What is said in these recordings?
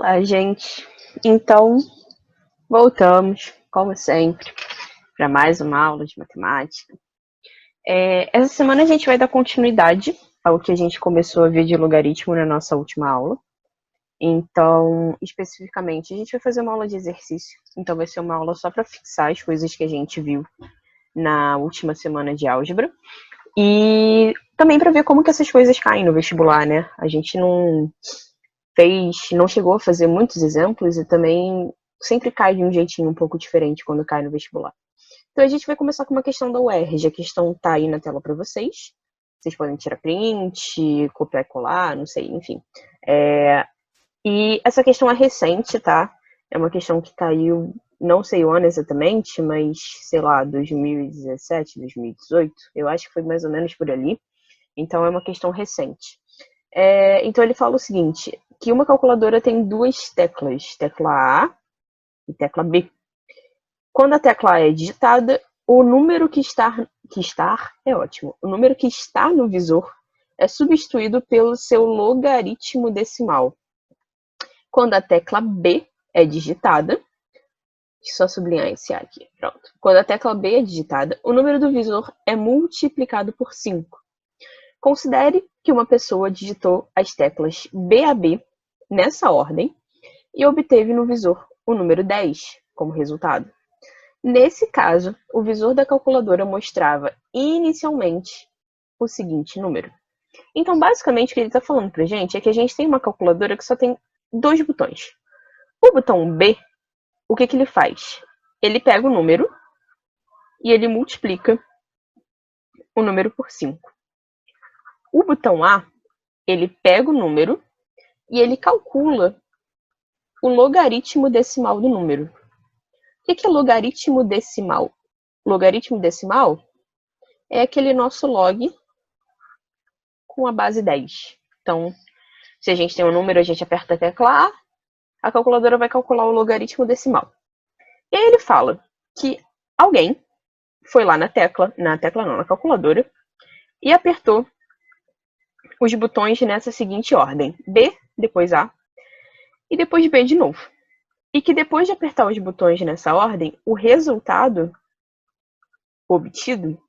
Olá, gente. Então, voltamos, como sempre, para mais uma aula de matemática. Essa semana a gente vai dar continuidade ao que a gente começou a ver de logaritmo na nossa última aula. Então, especificamente, a gente vai fazer uma aula de exercício. Então, vai ser uma aula só para fixar as coisas que a gente viu na última semana de álgebra. E também para ver como que essas coisas caem no vestibular, né? A gente não chegou a fazer muitos exemplos e também sempre cai de um jeitinho um pouco diferente quando cai no vestibular. Então a gente vai começar com uma questão da UERJ. A questão tá aí na tela para vocês. Vocês podem tirar print, copiar e colar, não sei, enfim. E essa questão é recente, tá? É uma questão que caiu, não sei o ano exatamente, mas, sei lá, 2017, 2018. Eu acho que foi mais ou menos por ali. Então é uma questão recente. Então ele fala o seguinte, que uma calculadora tem duas teclas, tecla A e tecla B. Quando a tecla A é digitada, o número que está é ótimo. O número que está no visor é substituído pelo seu logaritmo decimal. Quando a tecla B é digitada, só sublinhar esse A aqui, pronto. Quando a tecla B é digitada, o número do visor é multiplicado por 5. Considere que uma pessoa digitou as teclas B a B nessa ordem e obteve no visor o número 10 como resultado. Nesse caso, o visor da calculadora mostrava inicialmente o seguinte número. Então, basicamente, o que ele está falando para a gente é que a gente tem uma calculadora que só tem dois botões. O botão B, o que ele faz? Ele pega o número e ele multiplica o número por 5. O botão A, ele pega o número e ele calcula o logaritmo decimal do número. O que é logaritmo decimal? Logaritmo decimal é aquele nosso log com a base 10. Então, se a gente tem um número, a gente aperta a tecla A calculadora vai calcular o logaritmo decimal. E aí ele fala que alguém foi lá na calculadora, e apertou os botões nessa seguinte ordem: B, depois A, e depois B de novo. E que depois de apertar os botões nessa ordem, o resultado obtido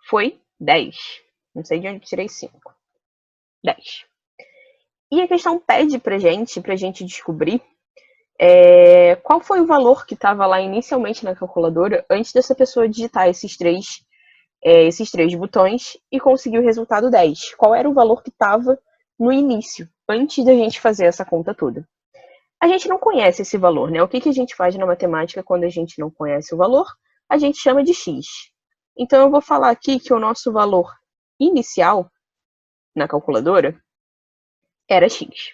foi 10. Não sei de onde tirei 5. 10. E a questão pede pra gente descobrir qual foi o valor que estava lá inicialmente na calculadora antes dessa pessoa digitar esses três botões e conseguir o resultado 10. Qual era o valor que estava no início, antes da gente fazer essa conta toda? A gente não conhece esse valor, né? O que a gente faz na matemática quando a gente não conhece o valor? A gente chama de x. Então, eu vou falar aqui que o nosso valor inicial na calculadora era x.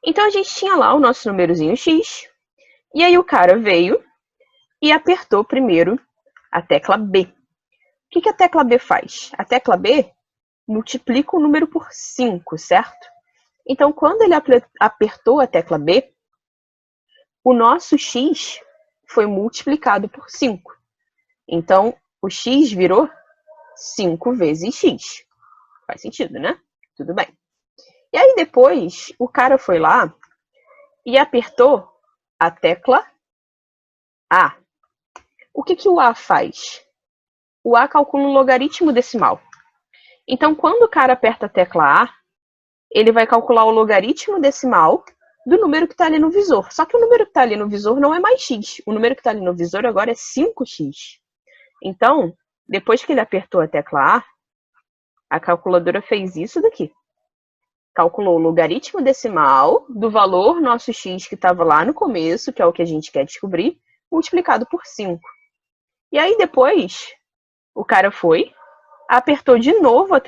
Então, a gente tinha lá o nosso númerozinho x, e aí o cara veio e apertou primeiro a tecla B. O que a tecla B faz? A tecla B multiplica o número por 5, certo? Então, quando ele apertou a tecla B, o nosso x foi multiplicado por 5. Então, o x virou 5 vezes x. Faz sentido, né? Tudo bem. E aí depois, o cara foi lá e apertou a tecla A. O que o A faz? O A calcula o logaritmo decimal. Então, quando o cara aperta a tecla A, ele vai calcular o logaritmo decimal do número que está ali no visor. Só que o número que está ali no visor não é mais x. O número que está ali no visor agora é 5x. Então, depois que ele apertou a tecla A, a calculadora fez isso daqui. Calculou o logaritmo decimal do valor nosso x que estava lá no começo, que é o que a gente quer descobrir, multiplicado por 5. E aí depois, o cara foi, apertou de novo a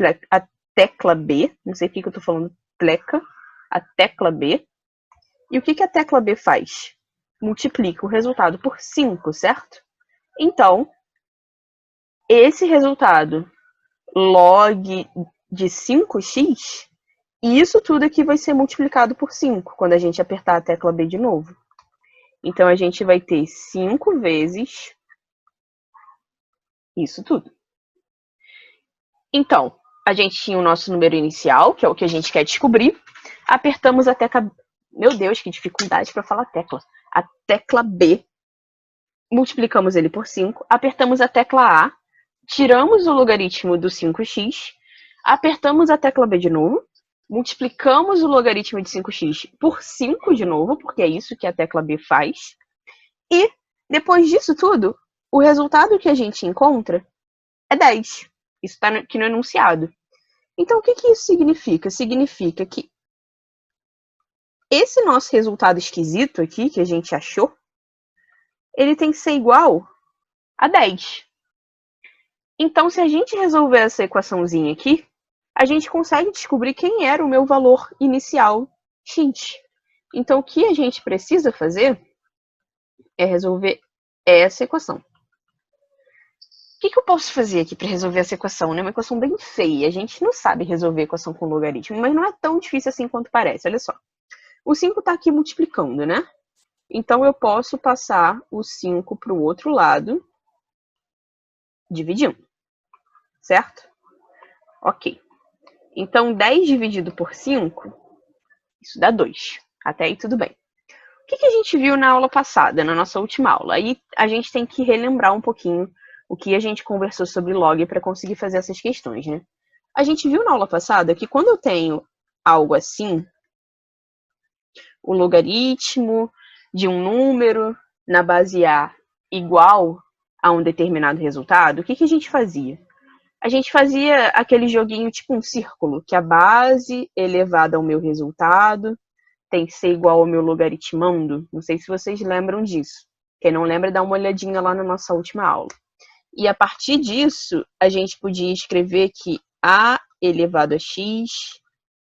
tecla B, não sei o que eu estou falando, a tecla B. E o que a tecla B faz? Multiplica o resultado por 5, certo? Então, esse resultado log de 5x, isso tudo aqui vai ser multiplicado por 5, quando a gente apertar a tecla B de novo. Então, a gente vai ter 5 vezes isso tudo. Então, a gente tinha o nosso número inicial, que é o que a gente quer descobrir. Apertamos a tecla... Meu Deus, que dificuldade para falar tecla. A tecla B. Multiplicamos ele por 5. Apertamos a tecla A. Tiramos o logaritmo do 5x. Apertamos a tecla B de novo. Multiplicamos o logaritmo de 5x por 5 de novo, porque é isso que a tecla B faz. E, depois disso tudo, o resultado que a gente encontra é 10. Isso está aqui no enunciado. Então, o que isso significa? Significa que esse nosso resultado esquisito aqui, que a gente achou, ele tem que ser igual a 10. Então, se a gente resolver essa equaçãozinha aqui, a gente consegue descobrir quem era o meu valor inicial x. Então, o que a gente precisa fazer é resolver essa equação. O que eu posso fazer aqui para resolver essa equação? É uma equação bem feia. A gente não sabe resolver equação com logaritmo, mas não é tão difícil assim quanto parece. Olha só. O 5 está aqui multiplicando, né? Então, eu posso passar o 5 para o outro lado, dividindo. Certo? Ok. Então, 10 dividido por 5, isso dá 2. Até aí tudo bem. O que a gente viu na aula passada, na nossa última aula? Aí a gente tem que relembrar um pouquinho o que a gente conversou sobre log para conseguir fazer essas questões, né? A gente viu na aula passada que quando eu tenho algo assim, o logaritmo de um número na base A igual a um determinado resultado, o que a gente fazia? A gente fazia aquele joguinho tipo um círculo, que a base elevada ao meu resultado tem que ser igual ao meu logaritmando. Não sei se vocês lembram disso. Quem não lembra, dá uma olhadinha lá na nossa última aula. E a partir disso, a gente podia escrever que A elevado a X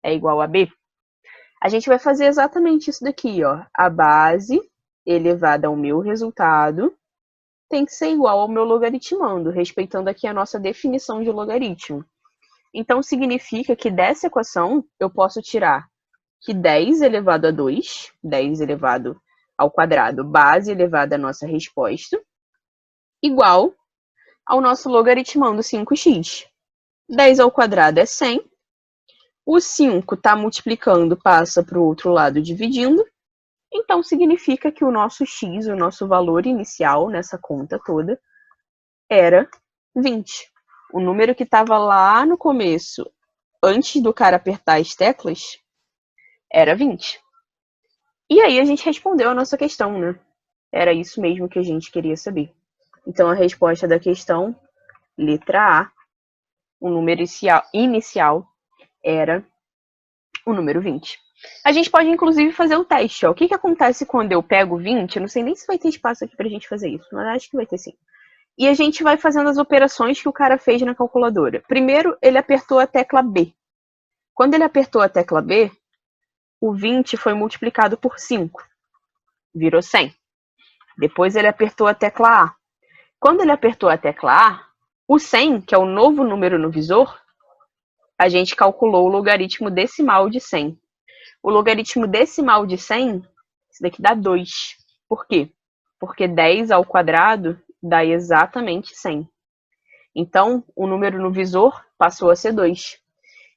é igual a B. A gente vai fazer exatamente isso daqui, ó. A base elevada ao meu resultado tem que ser igual ao meu logaritmando, respeitando aqui a nossa definição de logaritmo. Então, significa que dessa equação, eu posso tirar que 10 elevado a 2, 10 elevado ao quadrado, base elevada à nossa resposta, igual ao nosso logaritmando 5x. 10 ao quadrado é 100. O 5 está multiplicando, passa para o outro lado dividindo. Então, significa que o nosso x, o nosso valor inicial nessa conta toda, era 20. O número que estava lá no começo, antes do cara apertar as teclas, era 20. E aí a gente respondeu a nossa questão, né? Era isso mesmo que a gente queria saber. Então, a resposta da questão, letra A, o número inicial era o número 20. A gente pode, inclusive, fazer o teste. Ó. O que acontece quando eu pego 20? Eu não sei nem se vai ter espaço aqui pra gente fazer isso, mas acho que vai ter sim. E a gente vai fazendo as operações que o cara fez na calculadora. Primeiro, ele apertou a tecla B. Quando ele apertou a tecla B, o 20 foi multiplicado por 5. Virou 100. Depois ele apertou a tecla A. Quando ele apertou a tecla A, o 100, que é o novo número no visor, a gente calculou o logaritmo decimal de 100. O logaritmo decimal de 100, isso daqui dá 2. Por quê? Porque 10 ao quadrado dá exatamente 100. Então, o número no visor passou a ser 2.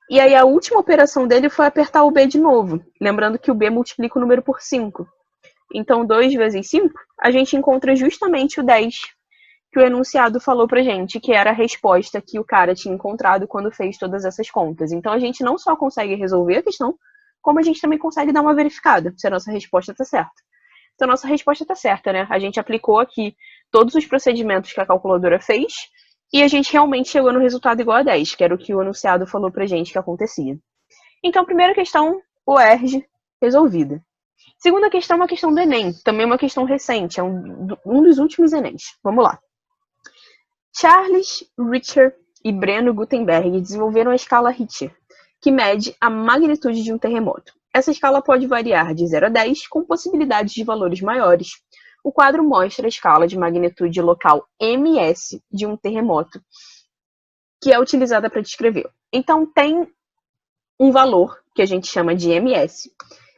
E aí a última operação dele foi apertar o B de novo. Lembrando que o B multiplica o número por 5. Então, 2 vezes 5, a gente encontra justamente o 10, que o enunciado falou pra gente, que era a resposta que o cara tinha encontrado quando fez todas essas contas. Então, a gente não só consegue resolver a questão, como a gente também consegue dar uma verificada se a nossa resposta está certa. Então, a nossa resposta está certa, né? A gente aplicou aqui todos os procedimentos que a calculadora fez e a gente realmente chegou no resultado igual a 10, que era o que o enunciado falou pra gente que acontecia. Então, primeira questão, o ERG, resolvida. Segunda questão é uma questão do Enem, também uma questão recente, é um dos últimos Enems. Vamos lá. Charles Richter e Breno Gutenberg desenvolveram a escala Richter, que mede a magnitude de um terremoto. Essa escala pode variar de 0 a 10, com possibilidades de valores maiores. O quadro mostra a escala de magnitude local MS de um terremoto, que é utilizada para descrever. Então, tem um valor que a gente chama de MS,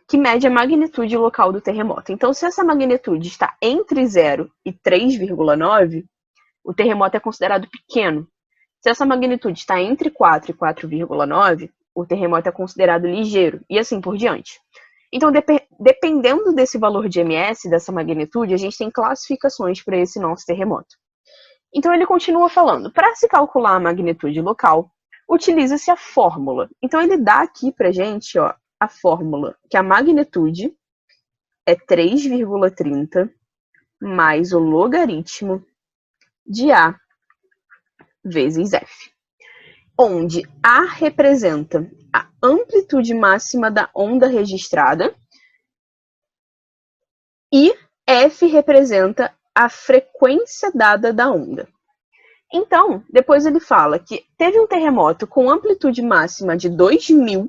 que mede a magnitude local do terremoto. Então, se essa magnitude está entre 0 e 3,9, o terremoto é considerado pequeno. Se essa magnitude está entre 4 e 4,9, o terremoto é considerado ligeiro, e assim por diante. Então, dependendo desse valor de MS, dessa magnitude, a gente tem classificações para esse nosso terremoto. Então, ele continua falando, para se calcular a magnitude local, utiliza-se a fórmula. Então, ele dá aqui para a gente a fórmula, que a magnitude é 3,30 mais o logaritmo de A vezes F, onde A representa a amplitude máxima da onda registrada e F representa a frequência dada da onda. Então, depois ele fala que teve um terremoto com amplitude máxima de 2.000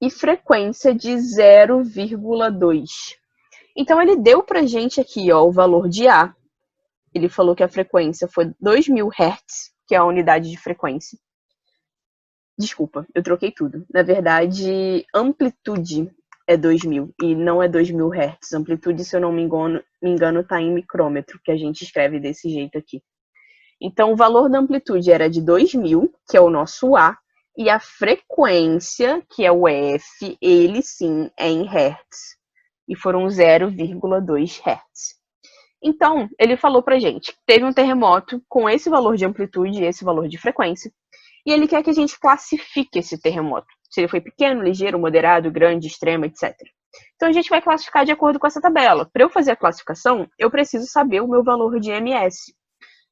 e frequência de 0,2. Então, ele deu pra gente aqui o valor de A. Ele falou que a frequência foi 2.000 Hz, que é a unidade de frequência. Desculpa, eu troquei tudo. Na verdade, amplitude é 2.000 e não é 2.000 Hz. Amplitude, se eu não me engano, está em micrômetro, que a gente escreve desse jeito aqui. Então, o valor da amplitude era de 2.000, que é o nosso A, e a frequência, que é o F, ele sim é em Hz. E foram 0,2 Hz. Então, ele falou pra gente que teve um terremoto com esse valor de amplitude e esse valor de frequência, e ele quer que a gente classifique esse terremoto. Se ele foi pequeno, ligeiro, moderado, grande, extremo, etc. Então, a gente vai classificar de acordo com essa tabela. Para eu fazer a classificação, eu preciso saber o meu valor de MS.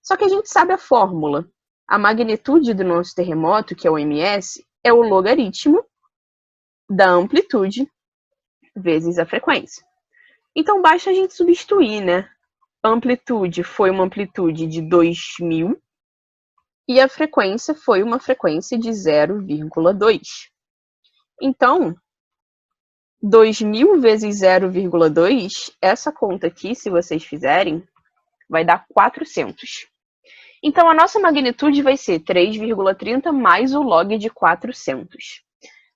Só que a gente sabe a fórmula. A magnitude do nosso terremoto, que é o MS, é o logaritmo da amplitude vezes a frequência. Então, basta a gente substituir, né? A amplitude foi uma amplitude de 2.000 e a frequência foi uma frequência de 0,2. Então, 2.000 vezes 0,2, essa conta aqui, se vocês fizerem, vai dar 400. Então, a nossa magnitude vai ser 3,30 mais o log de 400.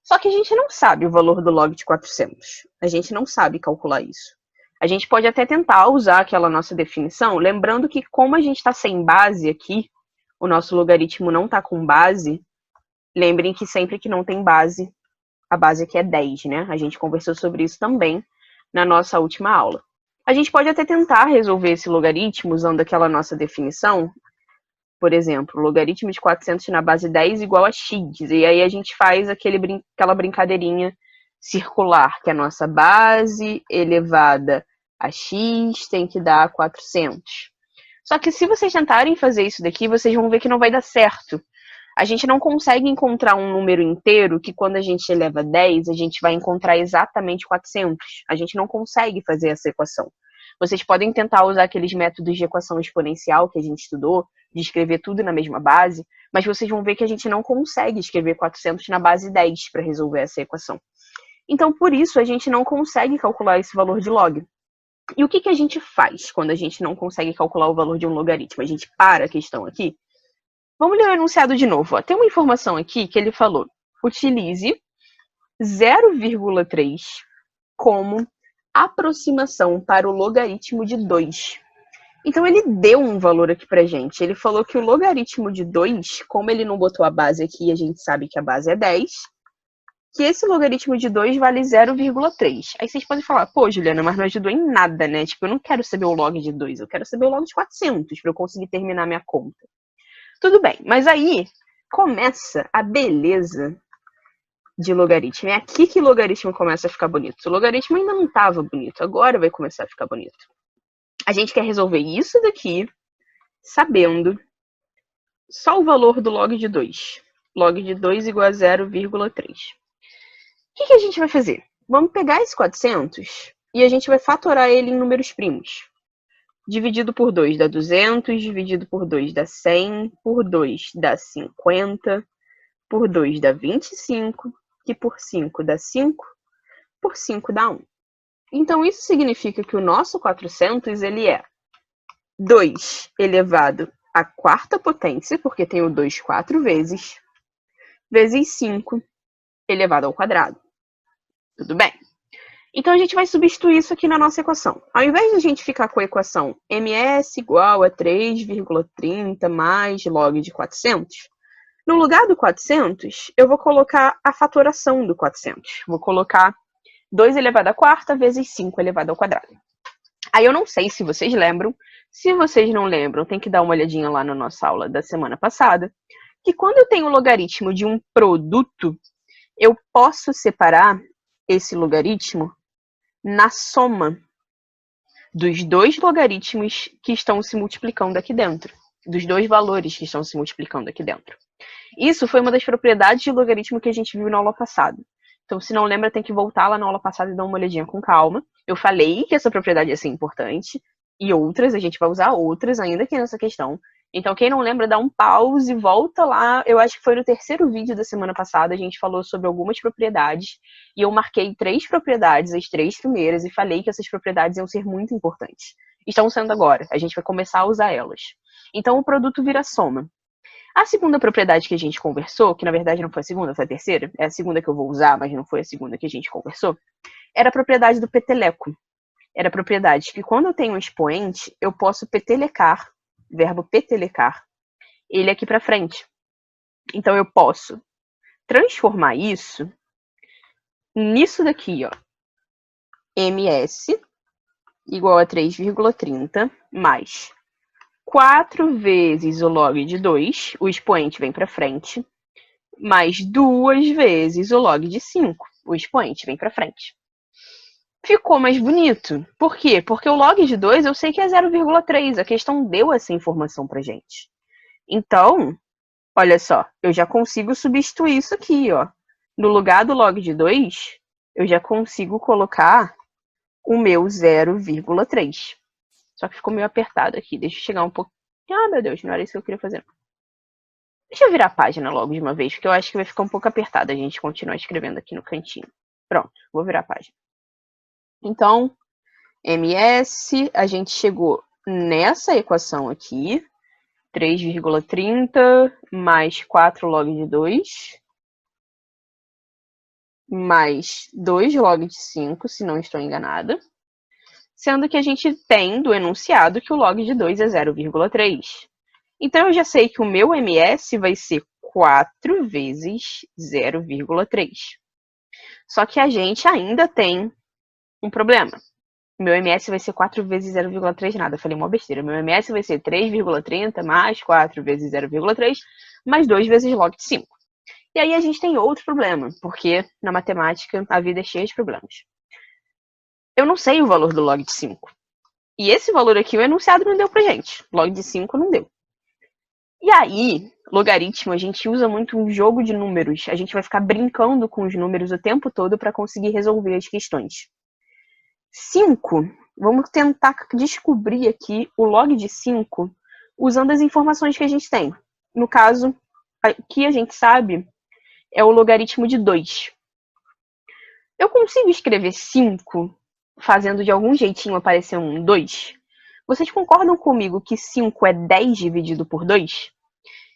Só que a gente não sabe o valor do log de 400. A gente não sabe calcular isso. A gente pode até tentar usar aquela nossa definição, lembrando que como a gente está sem base aqui, o nosso logaritmo não está com base, lembrem que sempre que não tem base, a base aqui é 10, né? A gente conversou sobre isso também na nossa última aula. A gente pode até tentar resolver esse logaritmo usando aquela nossa definição. Por exemplo, logaritmo de 400 na base 10 igual a x. E aí a gente faz aquela brincadeirinha circular, que a nossa base elevada a x tem que dar 400. Só que se vocês tentarem fazer isso daqui, vocês vão ver que não vai dar certo. A gente não consegue encontrar um número inteiro que quando a gente eleva a 10, a gente vai encontrar exatamente 400. A gente não consegue fazer essa equação. Vocês podem tentar usar aqueles métodos de equação exponencial que a gente estudou, de escrever tudo na mesma base, mas vocês vão ver que a gente não consegue escrever 400 na base 10 para resolver essa equação. Então, por isso, a gente não consegue calcular esse valor de log. E o que a gente faz quando a gente não consegue calcular o valor de um logaritmo? A gente para a questão aqui. Vamos ler o enunciado de novo. Tem uma informação aqui que ele falou. Utilize 0,3 como aproximação para o logaritmo de 2. Então, ele deu um valor aqui pra gente. Ele falou que o logaritmo de 2, como ele não botou a base aqui, a gente sabe que a base é 10, que esse logaritmo de 2 vale 0,3. Aí vocês podem falar, pô, Juliana, mas não ajudou em nada, né? Tipo, eu não quero saber o log de 2, eu quero saber o log de 400 para eu conseguir terminar minha conta. Tudo bem, mas aí começa a beleza de logaritmo. É aqui que o logaritmo começa a ficar bonito. O logaritmo ainda não estava bonito, agora vai começar a ficar bonito. A gente quer resolver isso daqui sabendo só o valor do log de 2. Log de 2 igual a 0,3. O que a gente vai fazer? Vamos pegar esse 400 e a gente vai fatorar ele em números primos. Dividido por 2 dá 200, dividido por 2 dá 100, por 2 dá 50, por 2 dá 25, que por 5 dá 5, por 5 dá 1. Então, isso significa que o nosso 400 ele é 2 elevado à quarta potência, porque tem o 2 4 vezes, vezes 5 elevado ao quadrado. Tudo bem? Então, a gente vai substituir isso aqui na nossa equação. Ao invés de a gente ficar com a equação ms igual a 3,30 mais log de 400, no lugar do 400, eu vou colocar a fatoração do 400. Vou colocar 2 elevado à quarta vezes 5 elevado ao quadrado. Aí eu não sei se vocês lembram. Se vocês não lembram, tem que dar uma olhadinha lá na nossa aula da semana passada, que quando eu tenho o logaritmo de um produto, eu posso separar esse logaritmo na soma dos dois logaritmos que estão se multiplicando aqui dentro, dos dois valores que estão se multiplicando aqui dentro. Isso foi uma das propriedades de logaritmo que a gente viu na aula passada. Então, se não lembra, tem que voltar lá na aula passada e dar uma olhadinha com calma. Eu falei que essa propriedade ia ser importante, e outras, a gente vai usar outras ainda aqui nessa questão. Então, quem não lembra, dá um pause, volta lá. Eu acho que foi no terceiro vídeo da semana passada, a gente falou sobre algumas propriedades, e eu marquei 3 propriedades, as 3 primeiras, e falei que essas propriedades iam ser muito importantes. Estão sendo agora, a gente vai começar a usar elas. Então, o produto vira soma. A segunda propriedade que a gente conversou, que na verdade não foi a segunda, foi a terceira, é a segunda que eu vou usar, mas não foi a segunda que a gente conversou, era a propriedade do peteleco. Era a propriedade que quando eu tenho um expoente, eu posso petelecar, verbo petelecar, ele aqui para frente. Então eu posso transformar isso nisso daqui, ó, ms igual a 3,30 mais 4 vezes o log de 2, o expoente vem para frente, mais 2 vezes o log de 5, o expoente vem para frente. Ficou mais bonito. Por quê? Porque o log de 2 eu sei que é 0,3. A questão deu essa informação pra gente. Então, olha só, eu já consigo substituir isso aqui, ó. No lugar do log de 2, eu já consigo colocar o meu 0,3. Só que ficou meio apertado aqui. Deixa eu chegar um pouco. Ah, meu Deus, não era isso que eu queria fazer. Deixa eu virar a página logo de uma vez, porque eu acho que vai ficar um pouco apertado a gente continuar escrevendo aqui no cantinho. Pronto, vou virar a página. Então, ms, a gente chegou nessa equação aqui, 3,30 mais 4 log de 2, mais 2 log de 5, se não estou enganada, sendo que a gente tem do enunciado que o log de 2 é 0,3. Então, eu já sei que o meu ms vai ser 4 vezes 0,3. Só que a gente ainda tem um problema. Meu ms vai ser 4 vezes 0,3 nada. Falei uma besteira. Meu ms vai ser 3,30 mais 4 vezes 0,3 mais 2 vezes log de 5. E aí a gente tem outro problema, porque na matemática a vida é cheia de problemas. Eu não sei o valor do log de 5. E esse valor aqui, o enunciado não deu pra gente. Log de 5 não deu. E aí, logaritmo, a gente usa muito um jogo de números. A gente vai ficar brincando com os números o tempo todo para conseguir resolver as questões. 5, vamos tentar descobrir aqui o log de 5 usando as informações que a gente tem. No caso, aqui a gente sabe é o logaritmo de 2. Eu consigo escrever 5 fazendo de algum jeitinho aparecer um 2? Vocês concordam comigo que 5 é 10 dividido por 2?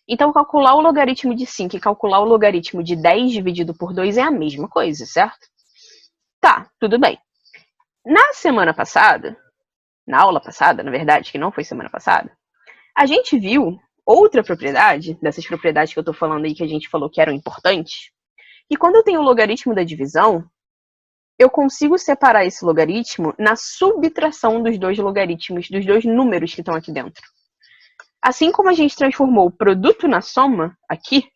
Então, calcular o logaritmo de 5 e calcular o logaritmo de 10 dividido por 2 é a mesma coisa, certo? Tá, tudo bem. Na semana passada, na aula passada, na verdade, que não foi semana passada, a gente viu outra propriedade, dessas propriedades que eu tô falando aí que a gente falou que eram importantes, e quando eu tenho o logaritmo da divisão, eu consigo separar esse logaritmo na subtração dos dois logaritmos, dos dois números que estão aqui dentro. Assim como a gente transformou o produto na soma, aqui,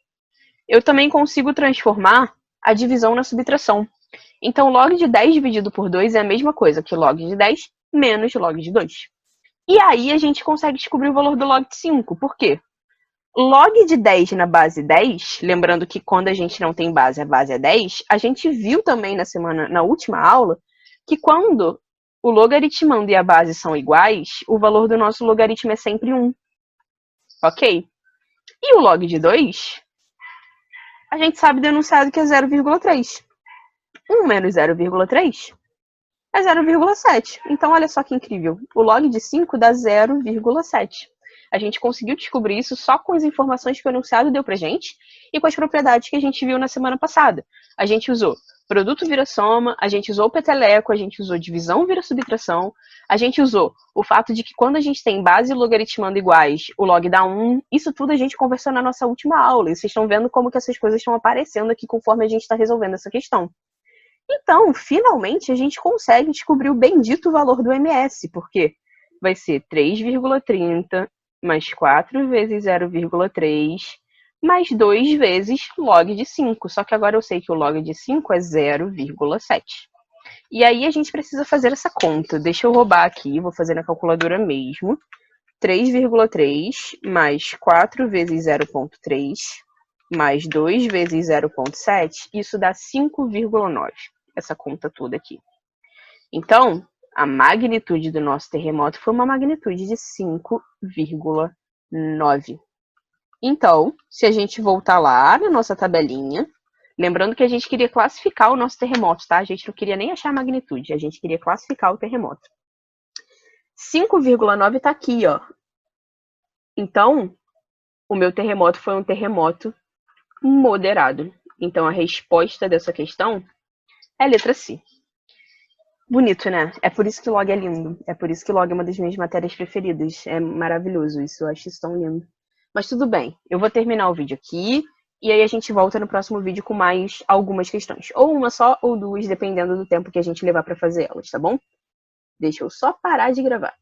eu também consigo transformar a divisão na subtração. Então, log de 10 dividido por 2 é a mesma coisa que log de 10 menos log de 2. E aí a gente consegue descobrir o valor do log de 5. Por quê? Log de 10 na base 10, lembrando que quando a gente não tem base, a base é 10, a gente viu também na última aula, que quando o logaritmando e a base são iguais, o valor do nosso logaritmo é sempre 1. Ok? E o log de 2, a gente sabe do enunciado que é 0,3. 1 menos 0,3 é 0,7. Então, olha só que incrível. O log de 5 dá 0,7. A gente conseguiu descobrir isso só com as informações que o enunciado deu pra gente e com as propriedades que a gente viu na semana passada. A gente usou produto vira soma, a gente usou o peteleco, a gente usou divisão vira subtração, a gente usou o fato de que quando a gente tem base e logaritmando iguais, o log dá 1. Isso tudo a gente conversou na nossa última aula. E vocês estão vendo como que essas coisas estão aparecendo aqui conforme a gente está resolvendo essa questão. Então, finalmente, a gente consegue descobrir o bendito valor do MS, porque vai ser 3,30 mais 4 vezes 0,3 mais 2 vezes log de 5. Só que agora eu sei que o log de 5 é 0,7. E aí a gente precisa fazer essa conta. Deixa eu roubar aqui, vou fazer na calculadora mesmo. 3,3 mais 4 vezes 0,3 mais 2 vezes 0,7, isso dá 5,9. Essa conta toda aqui. Então, a magnitude do nosso terremoto foi uma magnitude de 5,9. Então, se a gente voltar lá na nossa tabelinha, lembrando que a gente queria classificar o nosso terremoto, tá? A gente não queria nem achar a magnitude, a gente queria classificar o terremoto. 5,9 tá aqui, ó. Então, o meu terremoto foi um terremoto moderado. Então, a resposta dessa questão é a letra C. Bonito, né? É por isso que log é lindo. É por isso que log é uma das minhas matérias preferidas. É maravilhoso isso, eu acho isso tão lindo. Mas tudo bem, eu vou terminar o vídeo aqui e aí a gente volta no próximo vídeo com mais algumas questões. Ou uma só ou duas, dependendo do tempo que a gente levar para fazer elas, tá bom? Deixa eu só parar de gravar.